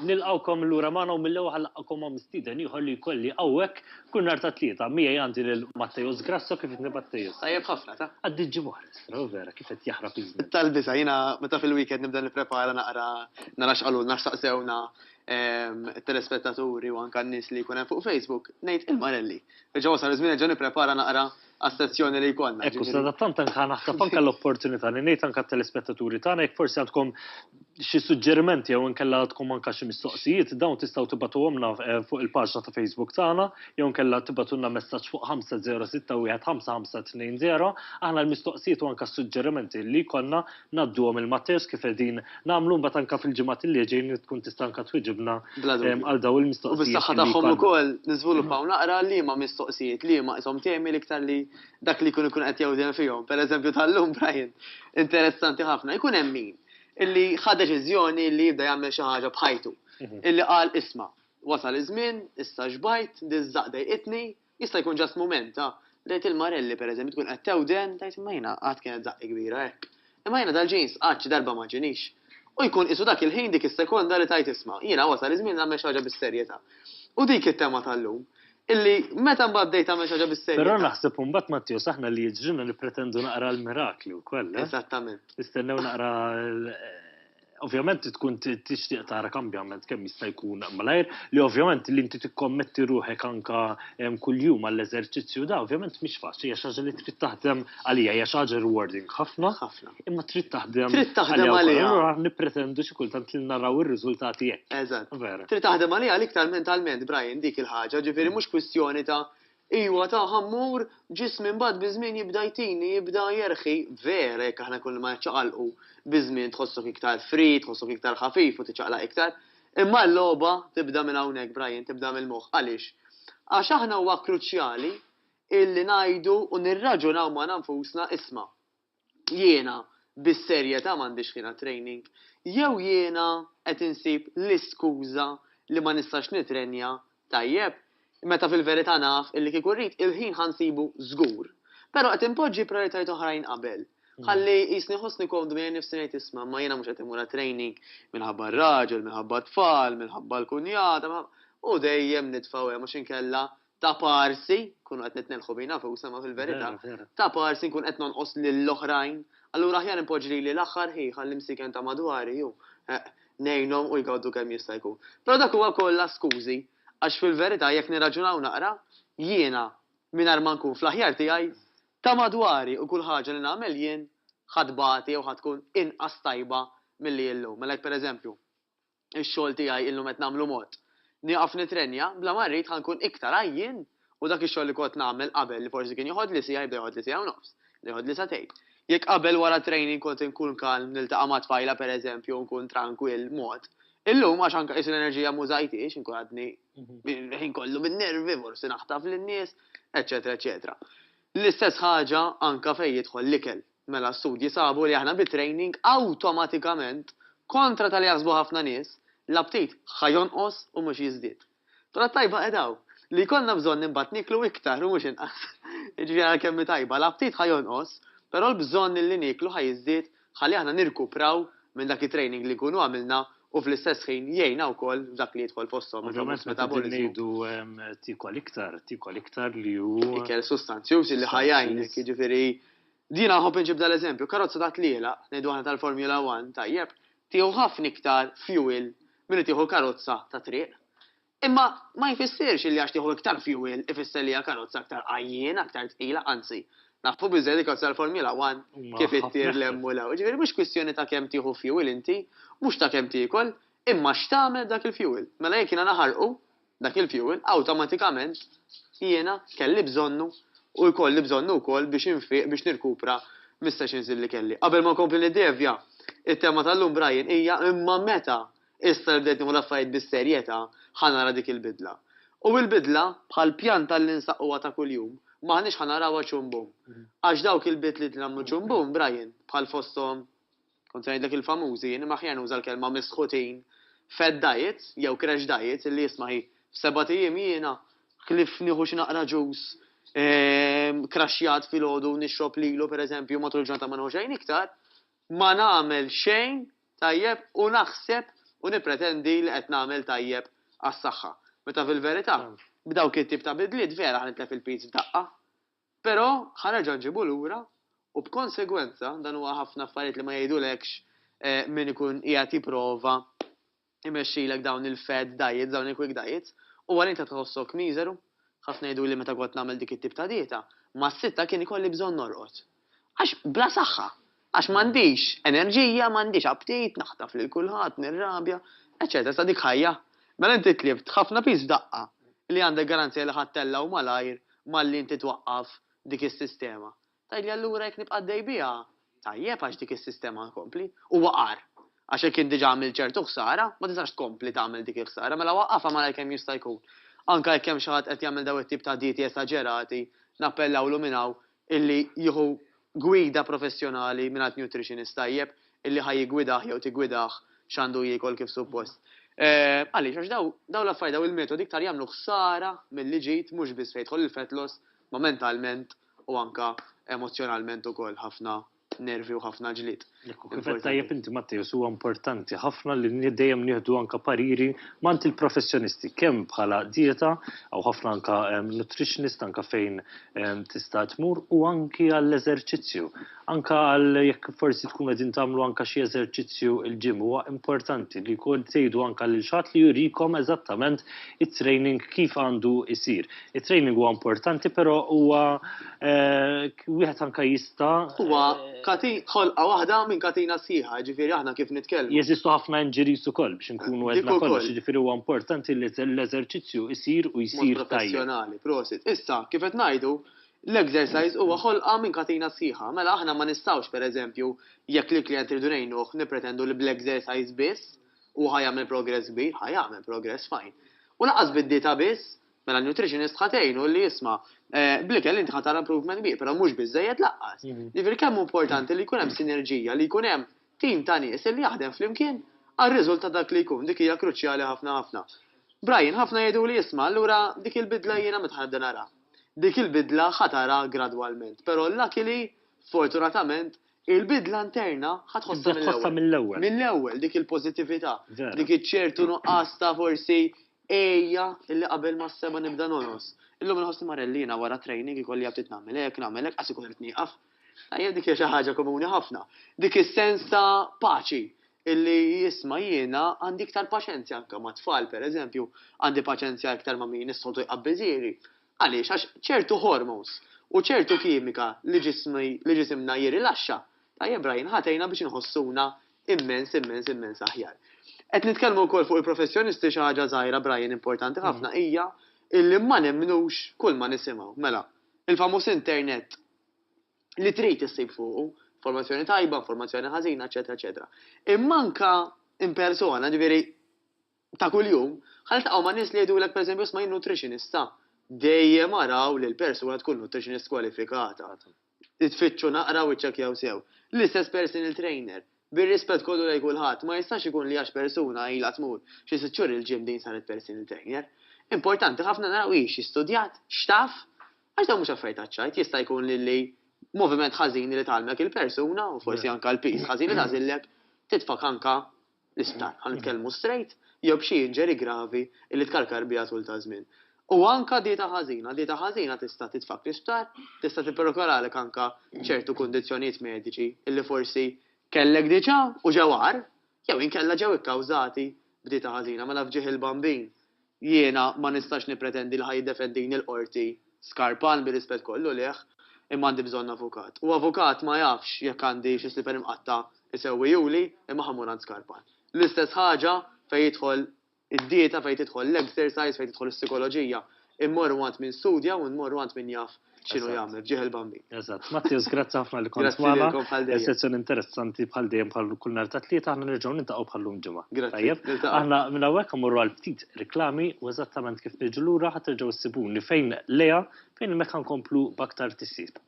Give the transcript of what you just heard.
nilqawkom l-ura maħna u mill-ewwel ħallaqkom ma' mistieden ieħor li jkolli hawnhekk kull nhar ta' tlieta. Miegħi għandi lil Mattejus Grasso kif qed Mattejus. Tajjeb ħafna ta' Għaddi ġibuħres, vera kif qed jaħrab iżda. Talbisa, jiena meta fil-weekend nibda nipprepara naqra nara x'qalu narsaqsewna telespettaturi u anke n-nies li jkun hemm fuq Facebook, ngħid il-Marelli. Ġew wasal iż-żmien ġew nipprepara naqra għas-sezzjoni li jkollna. Ekku, sadattant anke naħseb anke l-opportunità li ngħid anke telespettaturi tagħna jekk forsi għandkom xi suġġerimenti jew inkella għandkom anke xi mistoqsijiet, dawn tistgħu tibgħatuhomna fuq il-paġna ta' Facebook tagħna jew inkella tibgħatulna messaġġ fuq 506155520. Aħna l-mistoqsijiet u anke suġġerimenti li jkollna ngħadduhom il-Mattejus kif qegħdin nagħmlu mbagħad anke fil-ġimgħat li ġejjin tkun tista' anke twieġibna għal dawn il-mistoqsijiet. U bis-saħħa tagħhom ukoll niżviluppaw naqra liema mistoqsijiet, liema qishom temi l-iktar li dak li jkun qed jewdem fihom. Pereżempju tal-lum Brian, interessanti ħafna, jkun hemm min illi ħad deċiżjoni li jibda jagħmel xi ħaġa bħajtu. Illi qal isma' wasal iż-żmien, issa xbajt, diżżaq dejqitni, jista' jkun ġast mument lejt il-Marelli pereżempju tkun qed tewden tajt imma jiena qatt kienet żaqqa kbira hekk. Imma jiena dal-ġins qatt xi darba ma ġenix. U jkun isu dak il-ħin dik is-sekonda li tajt isma' jiena wasal iż-żmien nagħmel xi ħaġa bis-serjetà. U dik it-tema tal-lum. Illi meta mbagħad bdejt tagħmel xi ħaġa bis-serjetà. Però naħseb imbagħad Mattejus aħna li jiġrina nippretendu naqra l-mirakli wkoll. Eżattament. Nistennew naqra ovvjament tkun tixtieq tara kambjament kemm jista' jkun malajr li ovvjament li inti tikkommetti ruħek anke kuljum għall-eżerċizzju da ovvjament mhix faċli hija xi ħaġa li trid taħdem għalija hija xi ħaġa rewarding ħafna imma trid taħdem għalija. Allura nippretendu xi kultant li naraw ir-riżultati hekk. Eżatt. Trid taħdem għalija l-iktar mentalment Brian dik il-ħaġa, ġifieri mhux kwistjoni ta' iwa ta' ħammur ġismi mbagħad biżmien jibda jtini, jibda jerħi, vera jekk aħna kull ma ċaqalqu biżmien tħossok iktar frit, tħossok iktar ħafif u tiċaqlaq iktar. Imma l-logħba tibda minn hawnhekk Brian, tibda mill-moħħ. Għaliex? Għax aħna huwa kruċjali illi ngħidu u nirraġunaw ma' nfusna isma' jiena bis-serjetà m'għandix ħina training, jew jiena qed insib l-iskuża li ma nistax nitrenja tajjeb. Meta fil-verità naf illi kieku rrid il-ħin ħansibu żgur. Però qed impoġġi prioritajiet oħrajn qabel. Ħalli jisni ħossni komdu minn nifsi ngħid isma' ma jiena mhux qed imur training minħabba r-raġel, minħabba t-tfal, minħabba l-kunjata, u dejjem nitfgħu mhux inkella ta' parsi, kunu qed nitnelħu bejna fuq sama fil-verità, ta' parsi nkun qed nonqos lill-oħrajn, allura aħjar impoġġi li l-aħħar ħi ħalli msiken ta' madwari ju ngħinhom u jgawdu kemm jista' jkun. Però dak huwa kollha skużi. Għax fil-verità jekk nirraġunaw naqra, jiena mingħajr ma nkun fl-aħjar tiegħi ta' madwari u kull ħaġa li nagħmel jien ħadbati jew ħadkun inqas tajba milli llum. Mela pereżempju, ix-xogħol tiegħi illum qed nagħmlu mod. Nieqaf nitrenja bla ma rrid ħankun iktar għajjin u dak ix-xogħol li kont nagħmel qabel li forsi kien joħodli siegħa jibda joħodli siegħa u nofs, joħodli satejn. Jekk qabel wara training kont inkun kalm niltaqa' ma' tfajla pereżempju nkun tranquill mod. Illum għax anke qis l-enerġija mużajtix, inkun għadni ħin kollu min-nervi, forsi naħtaf lin-nies, eċetera, eċetera. L-istess ħaġa anke fejn jidħol l-ikel. Mela studji sabu li aħna bit-training awtomatikament kontra tal jaħsbu ħafna nies l-aptit ħajonqos u mhux jiżdied. Tra tajba qedaw li konna bżonn imbagħad niklu iktar u mhux inqas. Jiġifieri kemm tajba l-aptit ħajonqos, però l-bżonn li niklu ħajiżdied ħalli aħna nirkupraw minn dak it-training li kunu għamilna u fl-istess ħin jgħinna wkoll dak li jidħol fosthom metabolizmu. Tikol iktar li hu ikel sustanzjużi li ħajjajnek, jiġifieri dina ħobb inġib dal-eżempju, karozza ta' tliela, ngħidu aħna tal-Formula 1, tajjeb, tieħu ħafna iktar fuel milli tieħu karozza ta' triq. Imma ma jfissirx li għax tieħu iktar fuel ifisser li hija karozza aktar għajjien, aktar tqila, anzi. Nafu biżżejjed karozza tal-Formula 1 kif ittir l-emmulaw. Ġifieri mhux kwistjoni ta' kemm tieħu fuel inti, mhux ta' kemm tiekol, imma x'tagħmel dak il-fuel. Mela jekk jiena naħarqu dak il-fuel, awtomatikament jiena kelli bżonnu u jkolli bżonnu wkoll biex infiq biex nirkupra mis-sessions li kelli. Qabel ma nkompli niddevja, it-tema tal-lum Brian hija imma meta issa bdejt nieħu l-affarijiet bis-serjetà ħanara dik il-bidla. U l-bidla bħal pjanta li nsaqquha ta' kuljum maħniex ħanarawha ċumbum. Għax dawk il-bit li tnamlu ċumbum Brian bħal fosthom kont ngħidlek il-famużi, imma aħjar nuża l-kelma misħutin fed diets jew crash diets illi jismaħi f'seba' ijiem jiena ħlif nieħu xi naqra ġus kraxxjat filgħodu nixrob lilu pereżempju matul il-ġurnata ma nħu xejn iktar, ma nagħmel xejn tajjeb u naħseb u nippretendi li qed nagħmel tajjeb għas-saħħa. Meta fil-verità b'dawk it-tip ta' bidliet vera ħanitlef il-pizz f'daqqa. Però ħanerġa' nġibu lura u b'konsegwenza dan huwa ħafna affarijiet li ma jgħidulekx min ikun qiegħed jipprova imexxilek dawn il-fed diets, dawn il-quick diets, u għal inta tħossok miżeru, ħafna jgħidu li meta kont nagħmel dik it-tip ta' dieta, ma' sitta kien ikolli bżonn norqod. Għax bla saħħa, għax m'għandix enerġija, m'għandix aptit, naħtaf lil kulħadd, nirrabja, eċetera, sa dik ħajja. Mela inti tlibt ħafna piż f'daqqa li għandek garanzija li ħattella u malajr malli inti twaqqaf dik is-sistema. Tajli allura jekk nibqa' dej biha, tajjeb għax dik is-sistema nkompli u waqar. Għax jekk inti għamil ċertu ħsara, ma tistax tkompli tagħmel dik il-ħsara, mela waqqafha malajr kemm jista' jkun. Anke jekk hemm xi ħadd qed jagħmel daw it-tip ta' dieti esaġerati, nappellawlu minnaw illi jieħu gwida professjonali mingħand nutritionist tajjeb illi ħajjigwidah jew tigwidah x'għandu jiekol kif suppost. Għaliex għax daw l-affarijiet daw il-metodi iktar jagħmlu ħsara milli ġid mhux biss fejn jidħol il-fat loss ma mentalment u anke emozjonalment ukoll ħafna nervi u ħafna ġlied. Kif qed tajjeb inti Matteus huwa importanti ħafna li dejjem nieħdu anke pariri mant il-professjonisti kemm bħala dieta aw ħafna anke nutritionist anke fejn tista' tmur u anke għall-eżerċizzju. Anke għal jekk forsi tkun qegħdin tagħmlu anke xi eżerċizzju il-ġim huwa importanti li jkun tgħidu anke lil xatt li jurikom eżattament it-training kif għandu jsir. It-training huwa importanti però huwa wieħed anke jista' ħolqa waħda minn katina sħiħa, ġifieri aħna kif nitkellmu. Jeżistu ħafna injuries ukoll biex inkunu għedna kollox, ġifieri huwa importanti li l-eżerċizzju jsir u jsir tajjeb. Professjonali, prosit. Issa, kif qed ngħidu, l-exercise huwa ħolqa minn katina sħiħa. Mela aħna ma nistgħux pereżempju jekk li klient irdu ngħinuh nippretendu li bl-exercise biss u ħajjagħmel progress kbir, ħajjagħmel progress fajn. U laqas bid-dieta biss, mela nutritionist ħatejnu li jisma' blikel inti ħatar improvement kbir, però mhux biżejjed laqqas. Ġifieri kemm importanti li jkun hemm sinerġija, li jkun hemm tim ta' nies li jaħdem flimkien għar-riżultat dak li jkun, dik hija kruċjali ħafna ħafna. Brian ħafna jgħidu li jisma' allura dik il-bidla jiena meta ħanibda nara. Dik il-bidla ħatara gradwalment, però luckily fortunatament il-bidla interna ħatħossha mill-ewwel. Mill-ewwel dik il-pożittività, dik iċ-ċertu nuqqas ta' forsi ejja illi qabel ma s-seba nibda nonos. Illum nħossi marellina wara training ikolli għabtit nagħmel hekk, għas ikun qed nieqaf. Ejja dik hija xi ħaġa komuni ħafna. Dik is-sens ta' paċi illi jisma' jiena għandi iktar paċenzja anke ma' tfal pereżempju, għandi paċenzja iktar ma' min is-soltu jqabbiżieri. Għaliex għax ċertu hormones u ċertu kimika li ġisimna jirilaxxa. Tajjeb Brian ħatejna biex inħossuna immens aħjar. Qed nitkellmu wkoll fuq il-professjonisti xi ħaġa żgħira Brian importanti ħafna hija illi ma nemmnux kull ma nisimgħu. Mela, il-famuż internet li trid issib fuqu, informazzjoni tajba, informazzjoni ħażina, eċetera, eċetera. Imma anke in persona, ġifieri ta' kuljum, ħaltaqgħu ma' nies li jgħidulek pereżempju isma' jien nutritionista. Dejjem araw li l-persuna tkun nutritionist kwalifikata. Titfittxu naqra u ċċekkjaw sew. L-istess personal trainer. Bir-rispett kollu lejn kulħadd, ma jistax ikun li għax persuna ilha tmur xi sitt xhur il-ġim din saret personal trainer. Importanti ħafna naraw x'istudjat, x'taf, għax dawn mhux affarijiet ċajt, jista' jkun li moviment ħażin li tgħallmek il-persuna u forsi anke l-pis ħażin li tagħżillek titfak anke l-isptar. Ħa nitkellmu straight jew b'xi inġeri gravi li tkalkar biha tul ta' żmien. U anke dieta ħażina tista' titfak l-isptar, tista' tipprokuralek anke ċertu kundizzjonijiet mediċi illi forsi kellek diġà u ġewar, jew inkella ġew ikkawżati b'dieta ħażina mela fġieħ il-bambin. Jiena ma nistax nippretendi li ħajdefendini l-qorti skarpan bir-rispett kollu leħ, imma għandi bżonn avukat. U avukat ma jafx jekk għandi xi sliper imqatta isewwi juli imma ħammur għand skarpan. L-istess ħaġa fejn jidħol id-dieta, fejn tidħol l-exercise, fejn tidħol is-psikoloġija. Immorru għand min studja u nmorru għand min jaf x'inhu jagħmel ġieħ il-bambin. Eżatt. Matteus, grazzi ħafna li kont magħna. Sezzjoni interessanti bħal dejjem bħal kull nhar ta' tlieta aħna nerġgħu nintaqgħu bħallum ġimgħa. Tajjeb. Aħna minn hawnhekk immorru għal ftit riklami u eżattament kif niġu lura ħadd terġgħu issibuni fejn leja fejn hemmhekk nkomplu b'aktar tissib.